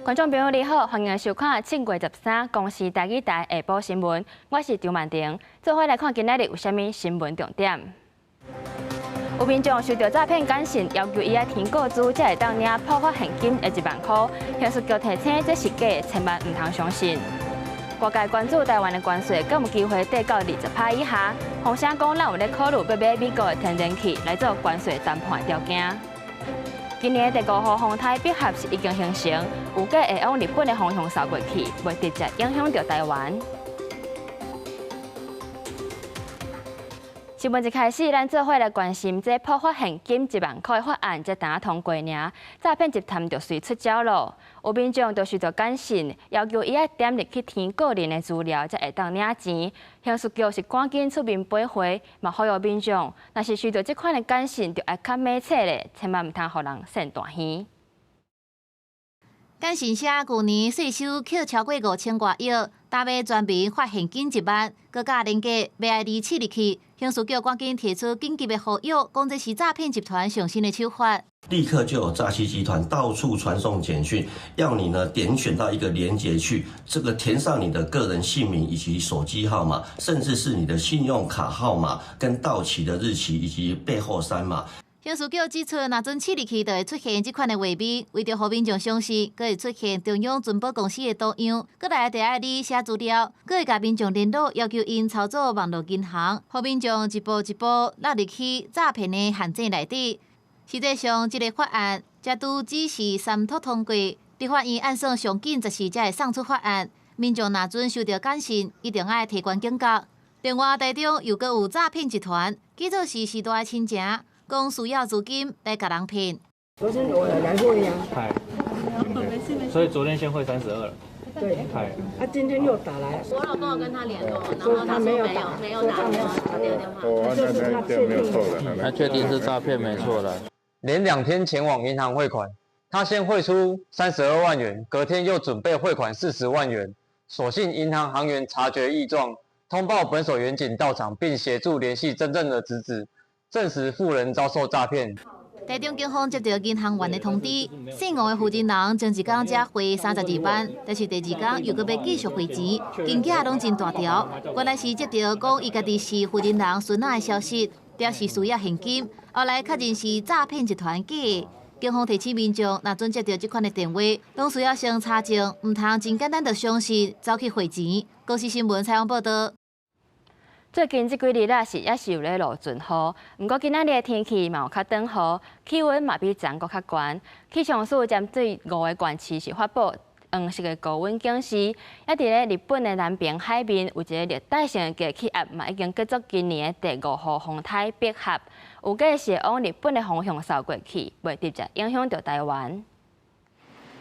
观众朋友你好，欢迎收看7月13公视台语台下晡新闻，我是张曼婷，做伙来看今仔日有啥物新闻重点。有民众收到诈骗简讯，要求伊填个资才会当领破发现金的1万块，刑事局提醒这是假的，千万唔通相信。外界关注台湾的关税，敢有机会跌到20%以下？风声讲咱有咧考虑要买美国的天然气来做关税谈判条件。今年第5号风台笔合是已经形成，有假会往日本的方向扫过去，袂直接影响到台湾。新闻一开始，咱做伙来关心这破发现金1万块的法案，才刚通过呢，诈骗集团就随出招咯。有民众就收到简讯，要求伊点入去填个人的资料，才会当领钱。刑事局是赶紧出面驳回，嘛呼吁民众，若是收到这款的简讯，就要较买册咧，千万唔通互人骗大耳。简讯写去年税收扣超过5000多亿，大买专民发现金1万，佮甲连结买 ID 刺入去。刑事局赶紧提出紧急的呼吁，讲这是诈骗集团上新的手法。立刻就有诈欺集团到处传送简讯，要你呢点选到一个连结去，这个填上你的个人姓名以及手机号码，甚至是你的信用卡号码跟到期的日期以及背后3码。刑事局指出，若准刺入去，就会出现这款的画面，为着互民众相信，佮会出现中央存保公司的图样，佮来第ID写资料，佮会甲民众联络，要求因操作网络银行，互民众一步一步落入去诈骗的陷阱内底。实际上，这个法案才拄只是3读通过，立法院按算上紧10时才会送出法案。民众若准收到简讯，一定要提悬警觉。另外，台中又阁有诈骗集团，记做是时代亲情。讲需要资金来甲人骗。昨天我来过呀。嗨。所以昨天先汇32了。对。嗨。今天又打来。我老公有跟他联络，然后他说没有打电话，他没有电话。就是他确定。他确定是诈骗没错了。连2天前往银行汇款，他先汇出32万元，隔天又准备汇款40万元。所幸银行行员察觉异状，通报本所员警到场，并协助联系真正的侄子。证实富人遭受诈骗。台中警方接到银行员的通知，姓吴的负责人前一天才汇32万，但是第2天又搁要继续汇钱，金额拢真大条。原来是接到讲伊家己是负责人孙仔的消息，表示需要现金，后来确认是诈骗集团假的。警方提醒民众，若准接到这款的电话，拢需要先查证，唔通真简单就相信走去汇钱。公视新闻采访报道。最近这几日也是有咧落阵雨，不过今仔日的天气嘛有较短雨，气温嘛比昨搁较悬。气象署针对5个县市是发布黄色的高温警示，也伫咧日本的南边海面有一个热带性的低气压嘛已经结束今年的第5号风台笔合，有假是往日本的方向扫过去，袂直接影响到台湾。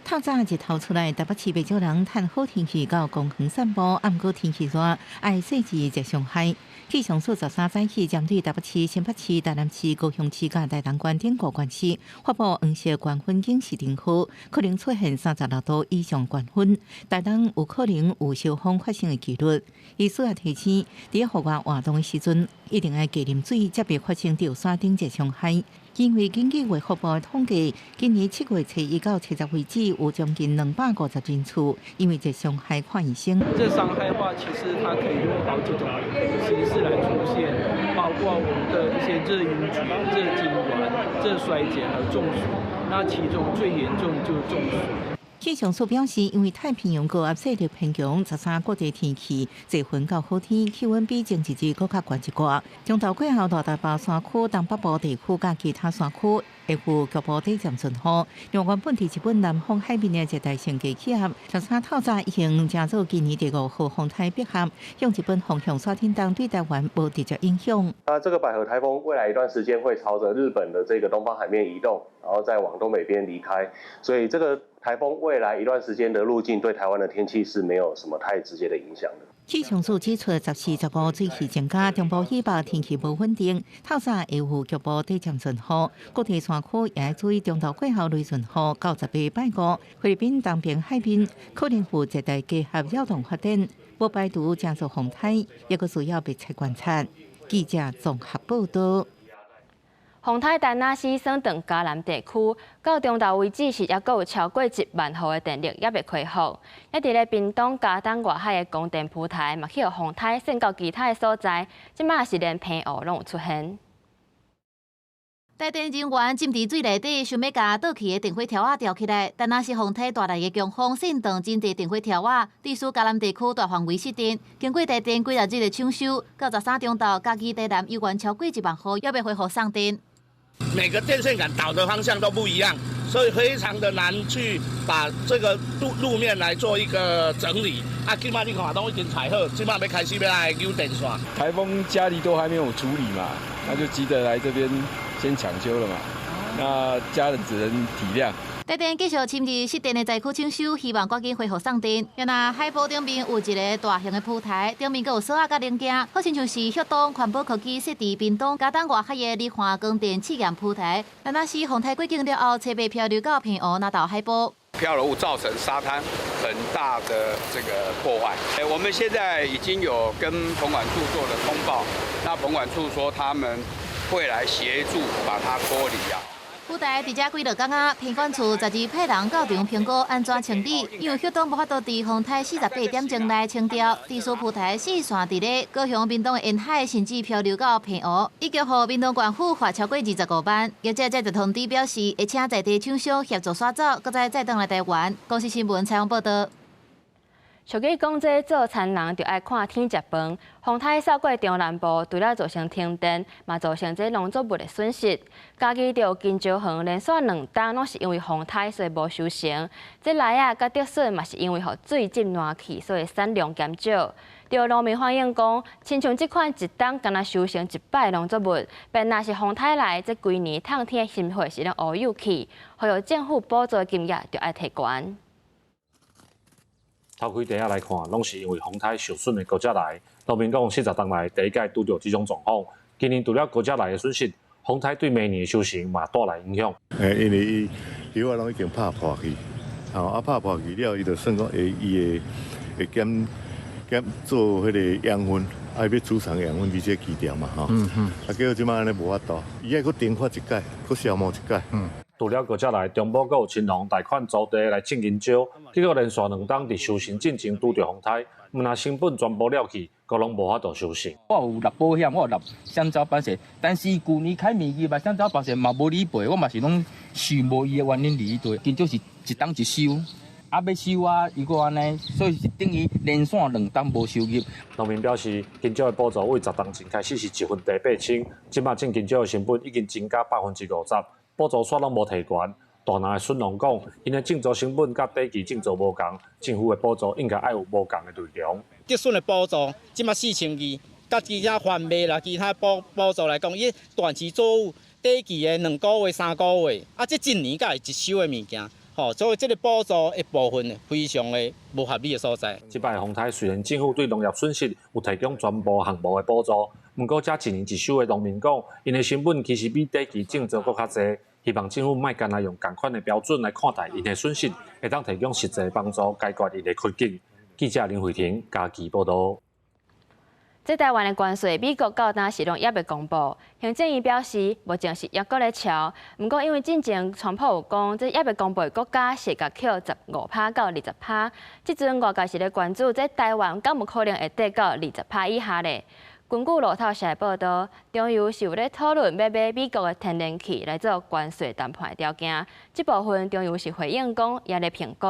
透早日头出来，台北市不少人趁好天气到公园散步，暗过天气热，爱细致热上海。气象署13早起针对台北市、新北市、台南市、高雄市、甲台东县等5县市发布黄色高温警示警告，可能出现36度以上高温，台东有可能有烧风发生的几率。伊需要提醒，伫户外活动的时阵，一定要加啉水，才别发生到山顶热伤害。因为根据卫福部的统计，今年7月初1到7月为止，有将近250人次因为热伤害看医生。这伤害的话，其实它可以用好几种形式来出现，包括我们的一些热晕厥、热痉挛、热衰竭和中暑。那其中最严重就是中暑。气象署表示，因为太平洋高压势力偏强，13各地天气侪云到好天，气温比前一日搁较悬一寡。中昼过后，大台北山区、东北部地区甲其他山区下午局部短暂阵雨。另外，本地日本南方海面的热带性低气压，13透早已经加入今年第5号风台笔合，向日本方向刷天东，对台湾无直接影响。这个百合台风未来一段时间会朝着日本的这个东方海面移动，然后再往东北边离开，所以这个台风未来一段时间的路径对台湾的天气是没有什么太直接的影响的。气象署指出，14、15水气增加，中部以北天气无稳定，透早下午局部短暂阵雨，各地山区也要注意中昼过后雷阵雨。到18拜5，菲律宾东边海边可能有热带低压扰动发展，不排除加速风台，也个需要密切观察。记者综合报道。洪泰丹那西省等嘉南地区，到中昼为止是还阁有超过1万户的电力也未恢复。也伫咧屏东嘉东外海的供电铺台，嘛去互洪泰渗到其他的所在，即马是连偏雾拢有出现。台电人员浸伫水内底，想要甲倒去的电火条仔吊起来，但那是洪泰大内的强风渗断真侪电火条仔，致使嘉南地区大范围失电。经过台电几日的抢修，到13中昼，家己台南有关超过1万户要恢复送电。每个电线杆导的方向都不一样，所以非常的难去把这个路面来做一个整理。今麦你看都已经踩好，今麦要开始要来扭电线。台风家里都还没有处理嘛，那就急着来这边先抢修了嘛。那家人只能体谅。台电继续深入失电的灾区抢修，希望赶紧恢复送电。原来海埔顶面有一个大型的铺台，顶面阁有锁仔甲零件，好亲像是旭东环保科技设伫屏东嘉东外海的日环光电试验铺台。但那是洪台过境了后，车被漂流到偏湖那到海埔。漂流物造成沙滩很大的这个破坏。我们现在已经有跟澎管处做了通报，那澎管处说他们会来协助把它脱离啊。铺台伫遮几落天啊，偏管处12派人到场评估安怎清理，因为旭东无法度伫洪台48点钟内清掉，致使铺台4线伫咧高雄屏东的沿海，甚至漂流到偏湖，已经互屏东县府罚超过25万。业者才就通知表示，会请在地厂商协助刷走，搁再回来台湾。公司新闻采访报道。俗语讲，这做餐人就爱看天食饭。洪泰扫过中南部，除了造成停电，嘛造成这农作物的损失。家己着金蕉园连续2冬拢是因为洪泰所以无收成。这来啊，甲竹笋嘛是因为互水浸烂去，所以产量减少。着农民反映讲，亲像这款一冬敢若收成100的农作物，便若是洪泰来，这规年冬天心血是咧乌有去，互有政府补助金额着爱提悬。头开地下来看，拢是因为洪泰受损的高价来。农民讲40冬来第一届拄到这种状况，今年除了高价来的损失，洪泰对明年的收成嘛带来影响。因为伊苗拢已经拍破去，拍破去了，伊就算讲会减做迄个养分，要储藏养分，而且期掉嘛结果即摆安尼无法度，伊还佫停发一届，佫消磨一届。除了高价来，中部阁有青农贷款租地来种银蕉，结果连续2冬伫收成进程拄着洪泰，毋若成本全部了去，佫拢无法度收成。我有立保险，我有立香蕉бан社，但是去年开面期嘛，香蕉бан社嘛无理赔，我嘛是拢收无伊的原因理赔，今朝是一冬一收。要收啊，如果安尼，所以是等于连续2冬无收入。农民表示，金蕉的补助为10冬前开始是1分地8千，即马种金蕉的成本已经增加50%，补助煞拢无提悬。大南的孙农讲，因的种植成本甲短期种植无同，政府的补助应该爱有无同的内容。竹笋的补助即马4200，甲其他贩卖啦，其他补助来讲，伊短期作物短期的2个月、3个月，这一年才会一收的物件。所以这个补助的部分非常的无合理的所在。这摆洪泰虽然政府对农业损失有提供全部项目的补助，不过这一年一收的农民讲，因的成本其实比短期种植佫较济，希望政府莫干那用同款的标准来看待因的损失，会当提供实际帮助解决因的困境。记者林慧婷家己报道。这台湾的关税，美国到当时拢也未公布。行政院表示，目前是还搁咧瞧，不过因为之前川普有讲，这也未公布的国家是甲扣15%到20%，即阵外界是咧关注，这台湾敢有可能会跌到20%以下咧。根据路透社的报道，中油是有咧讨论要买美国的天然气来做关税谈判的条件，这部分中油是回应讲也咧评估。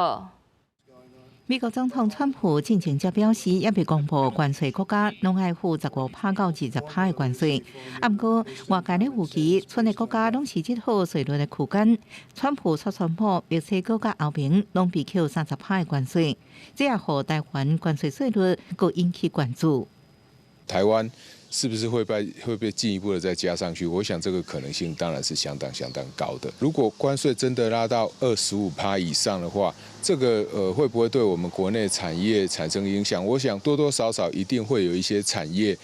美国总统川普进前则表示，也未公布关税国家拢爱付15%到20%的关税。不过，外界咧预期，剩的国家拢是这号税率的区间。川普所宣布，墨西哥甲欧盟拢被扣30%的关税，这也让台湾关税税率佫引起关注。台湾是不是会被进一步的再加上去？我想这个可能性当然是相当高的。如果关税真的拉到25%以上的话，这个会不会对我们国内产业产生影响？我想多多少少一定会有一些产业，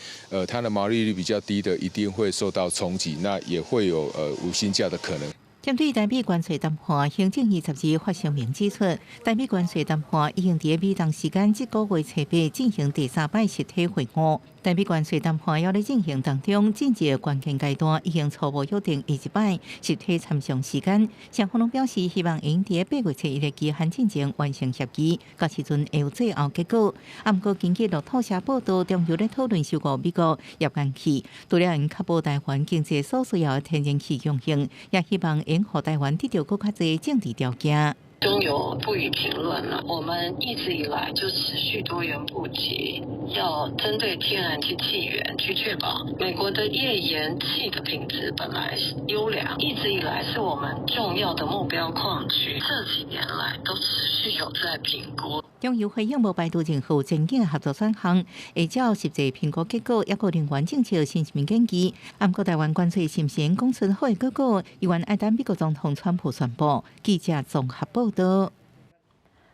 它的毛利率比较低的一定会受到冲击，那也会有无薪假的可能。针对台美关税谈判，行政院12日发声明指出，台美关税谈判已经伫美东时间这个月初8进行第3摆实体会晤。台美关税谈判还在进行当中，进入关键阶段，已经初步约定下一摆实体参详时间。双方拢表示希望因伫8月初1日期限之前完成协议，到时阵会有最后结果。不过，根据路透社报道，中油咧讨论收购美国页岩气，除了因确保台湾经济所需要的天然气供应，也希望因互台湾得到更较侪政治条件。中油不予评论了。我们一直以来就持续多元布局，要针对天然气气源去确保美国的页岩气的品质本来优良，一直以来是我们重要的目标矿区。这几年来都持续有在评估。中油回应无排除任何前景合作选项，会照实际评估结果，也个能源政策新面建议。不过台湾关税是毋是讲出好的结果，依然爱等美国总统川普宣布。记者综合报道。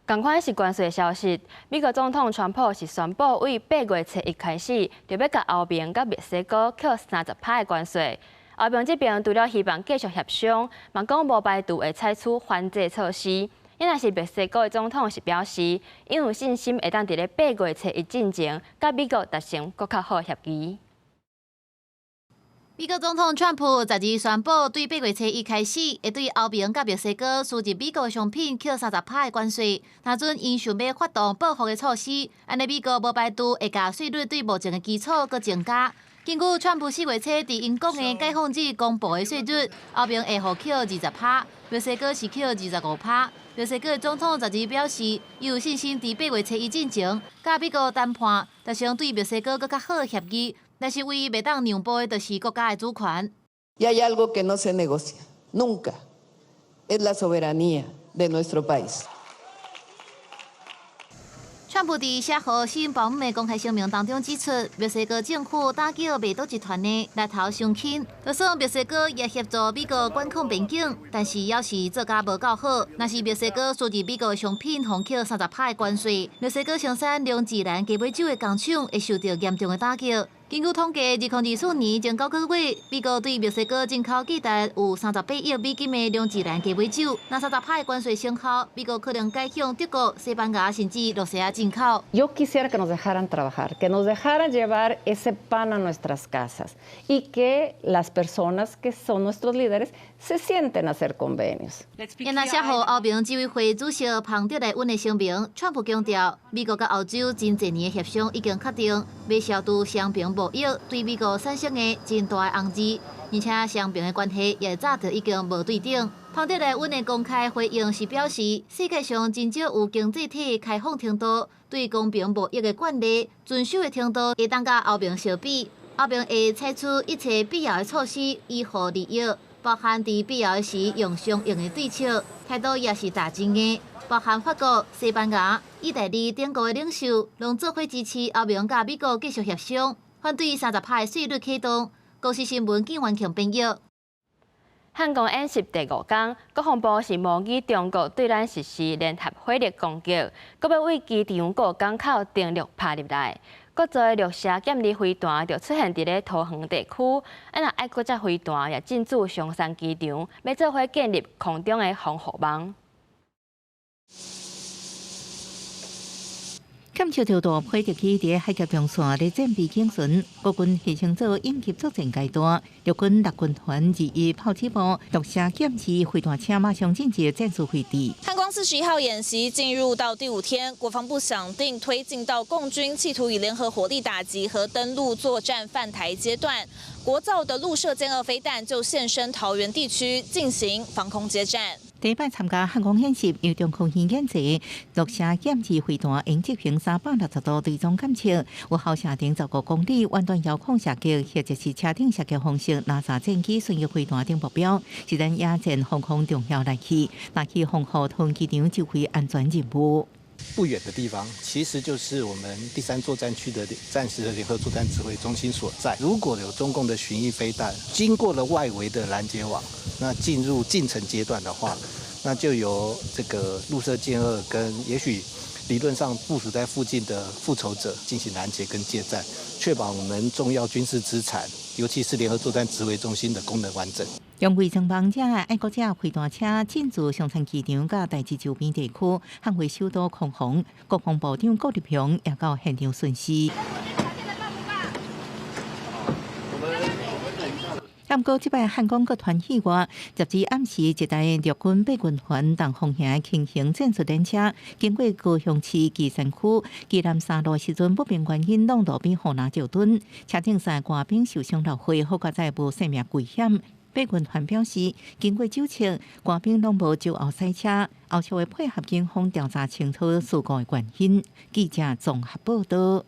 同款是关税消息，美国总统川普是宣布，为8月初1开始，就要甲欧盟甲墨西哥扣30%的关税。欧盟这边除了希望继续协商，嘛讲无排除会采取反制措施。因若是墨西哥的总统是表示，因有信心会当伫咧8月初1进前，甲美国达成更较好协议。美国总统川普12日宣布，对8月初1开始，会对欧盟甲墨西哥输入美国的商品扣30%的关税。若准因想要发动报复的措施，安尼美国无排除会甲税率对目前的基础搁增加。根据川普4月初伫英国的解放日公布的税率，欧盟会互扣20%，墨西哥是扣25%。墨西哥的总统12日表示，伊有信心伫8月初1进前，甲美国谈判达成对墨西哥更较好的协议。但是唯一袂当让步的，就是国家的主权。Y hay algo que no se negocia nunca, es la soberanía de nuestro país. 川普伫写予新闻保姆的公开声明当中指出，墨西哥政府打击卖毒集团的来头伤轻，就算墨西哥也协助美国管控边境，但是要是做甲无够好。若是墨西哥输入美国的商品互扣30%的关税，墨西哥生产龙舌兰鸡尾酒的工厂会受到严重的打击。根据统计，2024年前9个月，美国对墨西哥进口计达有38亿美金的龙舌兰鸡尾酒。若30%的关税生效，美国可能改向德国、西班牙甚至罗西亚进口。Yo quisiera que nos dejaran trabajar, que nos dejaran llevar ese pan a nuestras casas y que las personas que son nuestros líderes se sienten a hacer convenios. 因那写予欧盟执委会主席庞德莱温的声明，川普强调，美国甲欧洲真侪年的协商已经确定，要消除双边贸易对美国产生的真大的红字，而且双边的关系也早就已经无对等。庞德莱温的公开回应是表示，世界上真少有经济体开放程度，对公平贸易的惯例遵守的程度会当甲欧盟相比。欧盟会采取一切必要的措施以护利益，包含伫必要的时用相应的对策，态度也是大正的。包含法国、西班牙、意大利等国的领袖，拢做伙支持欧盟甲美国继续协商，反对30%的税率启动。公司新闻见完强编译。汉光演习第5天，国防部是模拟中国对咱实施联合火力攻击，阁要为机场各港口定陆拍入来。各座的陆射剑利飞弹就出现伫咧桃园地区，若爱国者飞弹也进驻松山机场，要做伙建立空中的防护网。感谢调度配特机伫海峡中线的战备警巡，国军牺牲做应急作战阶段，陆军陆军团21炮击部陆射剑机飞弹车马上进入战术会地。汉光41号演习进入到第5天，国防部想定推进到共军企图以联合火力打击和登陆作战犯台阶段，国造的陆射歼2飞弹就现身桃园地区进行防空接战。第一摆参加汉光演习，由中空军演习，陆射剑机飞弹应执行360度对踪监测，有效射程15公里，完全遥控射击，或者是车顶射击方式，拿下战机顺翼飞弹等目标，是咱野战防空重要利器，拿去防护桃园机场指挥安全任务。不远的地方，其实就是我们第3作战区的暂时的联合作战指挥中心所在。如果有中共的巡弋飞弹经过了外围的拦截网，那进入进程阶段的话，那就由这个陆射歼2跟也许理论上部署在附近的复仇者进行拦截跟借战，确保我们重要军事资产，尤其是联合作战指挥中心的功能完整。用卫生帮者爱国者开大车进驻上山机场甲代志周边地区，捍卫首都控防。国防部长郭立雄也到现场巡视。不过，即摆汉光各团体外，截至暗时，一台陆军八军团东风型轻型战术列车经过高雄市旗山区旗南山路时阵，不明原因弄路边互拿就蹲，车顶3官兵受伤落灰，好在再无生命危险。八军团表示，经过纠察，官兵拢无酒后驶车，后续会配合警方调查清楚事故的原因。记者综合报道。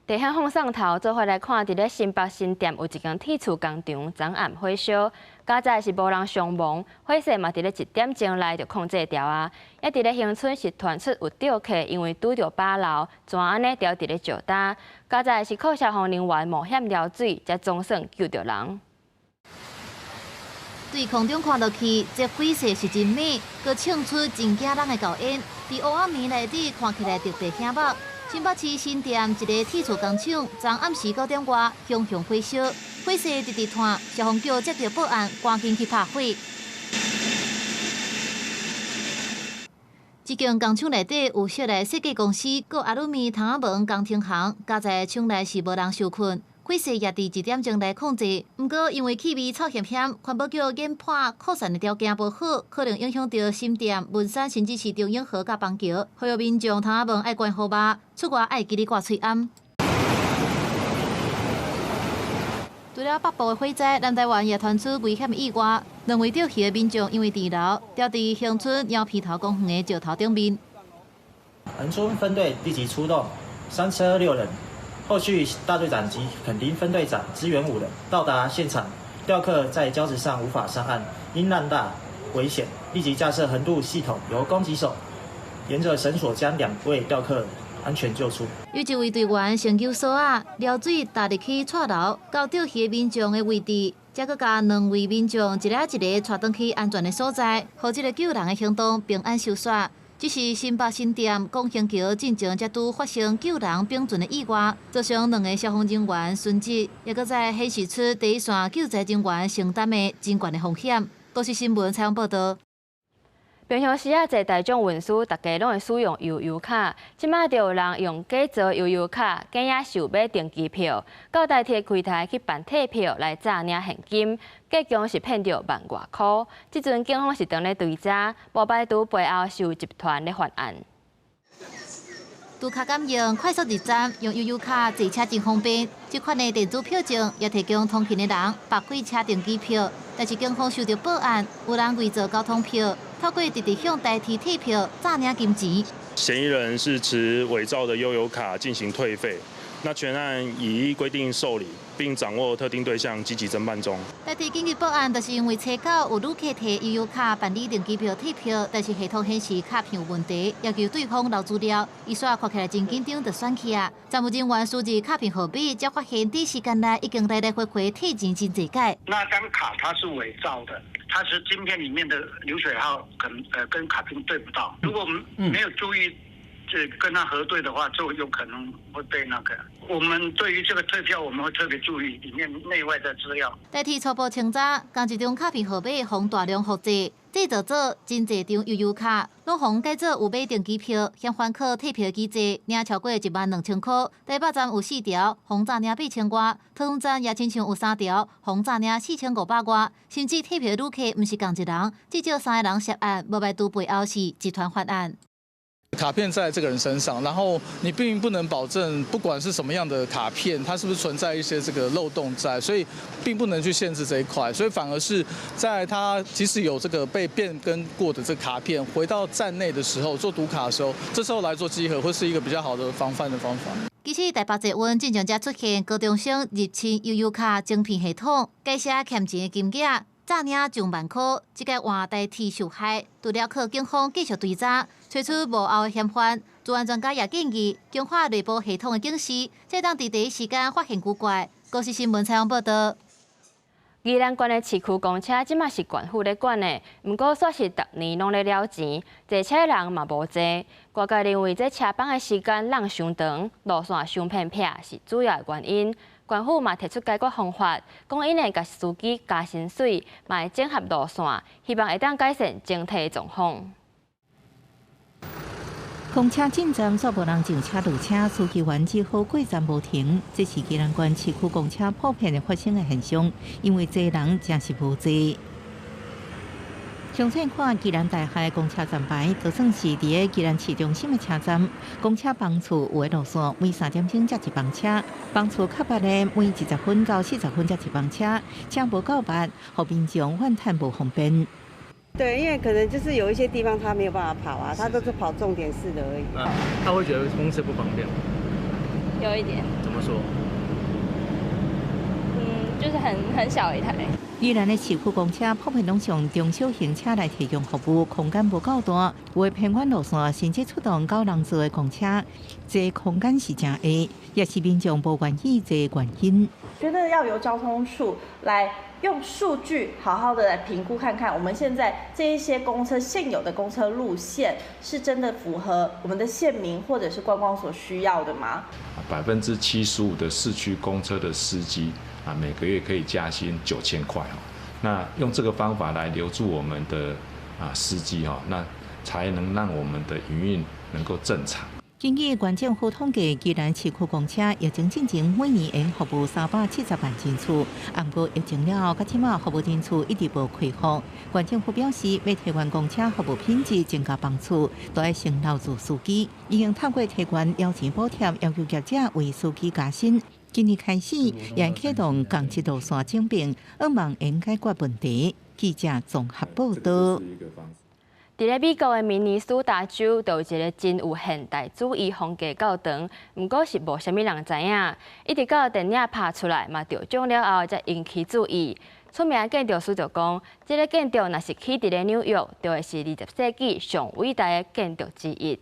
地下放送头做伙来看，伫咧新北新店有一间铁厝工厂昨暗火烧，加在是无人伤亡，火势嘛伫咧1点钟内就控制掉啊。也伫咧恒春是传出有钓客因为拄着扒楼，怎安尼掉伫咧石搭，加在是靠消防人员冒险撩水，才总算救着人。对空中看落去，这火势是真美，佮唱出真惊人的高音，伫黑暗暝内底看起来特别醒目。新北市新店一个铁厝工厂，昨暗时9点外熊熊火烧，火势直直炭，消防局接到报案，赶紧去拍火。这间工厂内底有设立设计公司，佮阿鲁米窗仔门工程行，加在厂内是无人受困。火势也伫1点钟内控制，不过因为气味臭咸咸，环保局研判扩散的条件无好，可能影响到新店、文山甚至是中永和甲邦桥，呼吁民众窗仔门爱关好吧，出外爱记得挂喙罨。除了北部的火灾，南台湾也传出危险意外，2位钓鱼的民众因为电流掉伫恒春鸟皮头公园的石头顶面。恒春分队立即出动，3车6人。后续大队长及垦丁分队长支援5人到达现场，钓客在礁石上无法上岸，因浪大危险，立即架设横渡系统，由攻击手沿着绳索将2位钓客安全救出。有一位队员先救索仔撩水踏入去串楼，到钓鱼的民众的位置，才佮甲2位民众一个一个带转去安全的所在，让这个救人的行动平安收煞。只是新北新店广兴桥进前才拄发生救人并船的意外，造成2个消防人员殉职，也搁在显示出第一线救灾人员承担的真悬的风险。都市新闻采访报道。平常时啊，侪大众运输，大家拢会使用悠游卡。即马就有人用假造悠游卡，假也想买订机票，到台铁柜台去办退票来诈领现金，计共是骗着10000外块。即阵警方是当咧追查，无排除背后是有集团咧犯案。拄卡感应快速入站，用悠游卡坐车真方便。这款的电子票证也提供通勤的人白开车订机票，但是警方收到报案，有人伪造交通票，透过直直向台铁退票诈领金钱。嫌疑人是持伪造的悠游卡进行退费。那全案已依规定受理，并掌握特定对象，积极侦办中。台铁今日报案，就是因为查到有旅客摕悠游卡办理订机票退票，但是系统显示卡片有问题，要求对方留资料。伊煞看起来真紧张，就选去啊。站务人员输入卡片号码，才发现短时间内已经来来回回退钱真侪届。那张卡它是伪造的，它是晶片里面的流水号跟卡片对不到。如果没有注意。跟他核对的话，就有可能会被那个。我们对于这个退票，我们会特别注意里面内外的资料。代替初步清查，将一张卡片号码放大量复制，制造做真侪张悠游卡，拢放改做有买订机票、向还客退票机制，领超过12000块。台北站有4条，轰炸领8000外；桃园站也亲像有3条，轰炸领4500外。甚至退票旅客毋是共一人，至少3个人涉案，无排除背后是集团犯案。卡片在这个人身上，然后你并不能保证，不管是什么样的卡片，它是不是存在一些这个漏洞在，所以并不能去限制这一块，所以反而是在它即使有这个被变更过的这个卡片，回到站内的时候做读卡的时候，这时候来做稽核，会是一个比较好的防范的方法。其实台北捷运正常才出现高中生入侵悠游卡晶片系统，改写欠钱的金额。诈领上万块，这个换代替受害，除了靠警方继续追查，找出幕后的嫌犯。治安专家也建议强化内部系统的警示，才当伫第一时间发现古怪。高市新闻采访报道。宜兰县的市区公车即马是县府咧管的，不过煞是逐年拢咧了钱，坐车人嘛无坐。外界认为这车帮的时间让伤长，路线伤偏僻是主要的原因。官府嘛提出解决方法，讲因会甲司机加薪水，嘛会整合路线，希望会当改善整体状况。公车进站煞无人上车落车，司机员只好过站无停。这是宜兰县市区公车普遍发生的现象，因为济人真是无济。详细看宜兰大厦公车站牌，就算是伫个宜兰市中心的车站，公车班次有的路线每3点钟才一班车，班次较密的每20分到40分才一班车，车无够密，互民众反弹无方便。对，因为可能就是有一些地方他没有办法跑啊，他都是跑重点式的而已。他会觉得公车不方便吗？有一点。怎么说？就是很小一台。宜兰的市区公车普遍拢上中小型车来提供服务，空间无够大，有的偏远路线甚至出动9人座的公车，这空间是真矮，也是民众不愿意坐的原因。觉得要由交通处来用数据好好的来评估看看，我们现在这一些公车现有的公车路线是真的符合我们的县民或者是观光所需要的吗？75%的市区公车的司机每个月可以加薪9000块那用这个方法来留住我们的司机那才能让我们的营运能够正常。根据县政府统计，宜兰市区公车疫情之前每年会服务370万人次，不过疫情了后，到即马服务人次一直无恢复。县政府表示，要提高公车服务品质，增加班次，都要先留住司机。已经透过提高腰钱补贴，要求业者为司机加薪。今日开始，也启动港铁路线整并，希望能解决问题。记者综合报道。伫咧美国的明尼苏达州，就有一个真有现代主义风格教堂，不过是无啥物人知影，一直到电影拍出来嘛得奖了后，才引起注意。出名的建筑师就讲，这个建筑若是起伫咧纽约，就会是20世纪上伟大的建筑之一。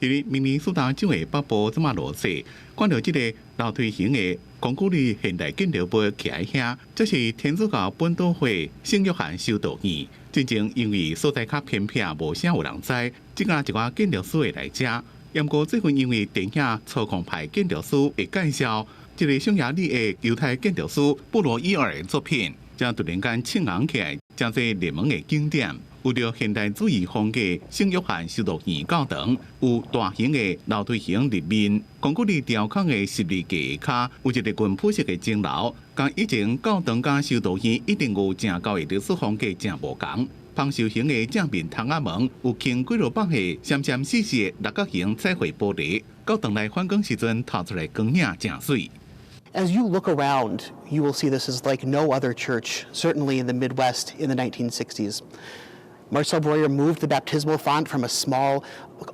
伫明尼苏达州的北部这马罗西，看到这个楼梯形的公古里现代建筑物徛在遐，这是天主教本土会圣约翰修道院。真正因为所在较偏僻，无啥有人知，即个一寡建筑师会来遮。不过最近因为电影《操控派建筑师》的介绍，一个匈牙利的犹太建筑师布罗伊尔的作品，才突然间庆红起来，真侪热门的景点。有着现代主义风格圣约翰修道院教堂，有大型的楼梯形立面，公古里雕刻的12字卡，有一个军铺式的钟楼。甲以前教堂甲修道院一定有正高的历史风格，正无同。芳寿型的正面窗仔门有轻几落百的闪闪细细的六角形彩绘玻璃，教堂内反光时阵透出来光影正水。As you look around, you will see this is like no other church, certainly in the Midwest in the 1960s. Marcel Breuer moved the baptismal font from a small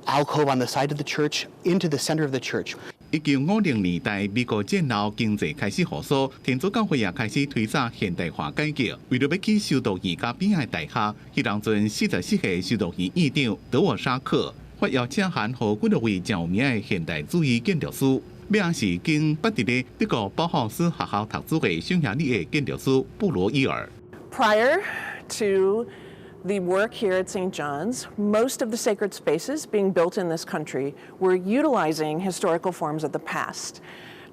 alcove on the side of the church into the center of the church. 1950年代，美国战后经济开始复苏，天主教会也开始推展现代化改革。为了要起修道院甲边仔大厦，迄当阵44岁修道院院长德沃沙克发邀请函，予几落位真有名的现代主义建筑师。名是经捌伫咧德国包豪斯学校读书的匈牙利的建筑师布罗伊尔。Prior to the work here at St. John's, most of the sacred spaces being built in this country were utilizing historical forms of the past,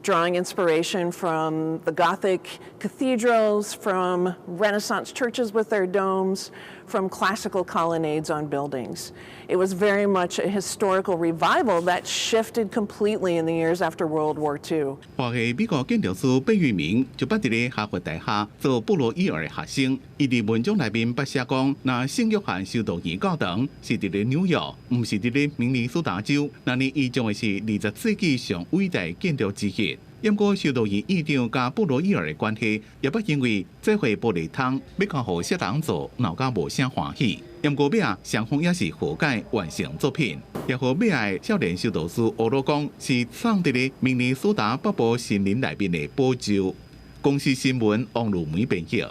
drawing inspiration from the Gothic cathedrals, from Renaissance churches with their domes, from classical colonnades on buildings. It was very much a historical revival that shifted completely in the years after World War II. 华裔美国建筑师贝聿铭就捌伫咧哈佛大厦做布罗伊尔的学生。伊伫文章内面捌写讲，那圣约翰修道院教堂是伫咧纽约，毋是伫咧明尼苏达州。那呢，伊将的是20世纪上伟大建筑之一。不过，修道院院长甲布罗伊尔的关系，也不因为这块玻璃窗要甲互色人做，闹甲无啥欢喜。不过尾啊，双方也是和解完成作品。也和尾啊少年修道士俄罗讲，是创伫咧明尼苏达北部森林内面的宝珠。公司新闻王路梅编辑。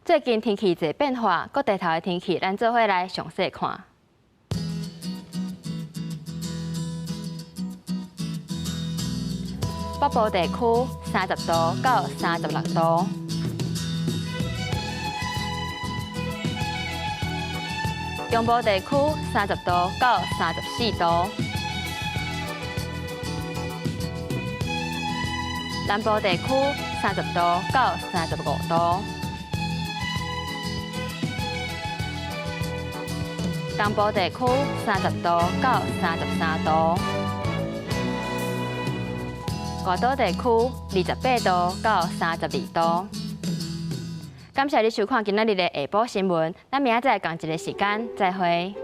最近天气侪变化，各地头的天气，咱做伙来详细看。北部地区30度到36度，中部地区30度到34度，南部地区30度到35度，东部地区30度到33度，外岛地区28度到32度。感谢你收看今仔日的下晡新闻，咱明仔载同一个时间再会。